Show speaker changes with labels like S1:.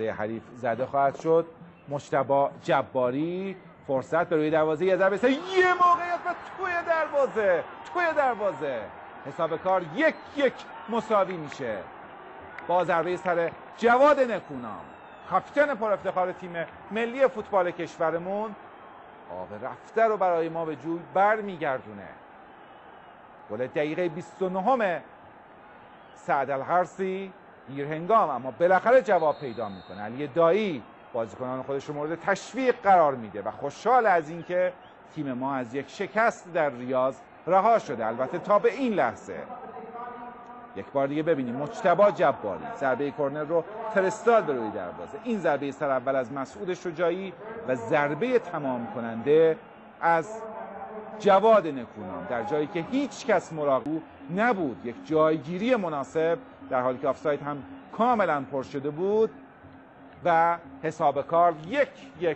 S1: حریف زده خواهد شد. مجتبی جباری فرصت به روی دروازه یه ضربه یه موقعیت و توی دروازه حساب کار 1-1 مساوی میشه با ضربه سر جواد نکونام، کاپیتان پر افتخار تیم ملی فوتبال کشورمون. آب رفته رو برای ما به جوی برمیگردونه. گل دقیقه 29 سعد الحرسی دیرهنگام اما بالاخره جواب پیدا میکنه. علی دایی بازیکنان خودش رو مورد تشویق قرار میده و خوشحال از اینکه تیم ما از یک شکست در ریاض رها شده. البته تا به این لحظه یک بار دیگه ببینیم مجتبی جباری ضربه کرنر رو فرستاد به روی دروازه. این ضربه سر اول از مسعود شجاعی و ضربه تمام کننده از جواد نکونام در جایی که هیچ کس مراقب نبود. یک جایگیری مناسب در حالی که آفساید هم کاملا پر شده بود و حساب کار 1-1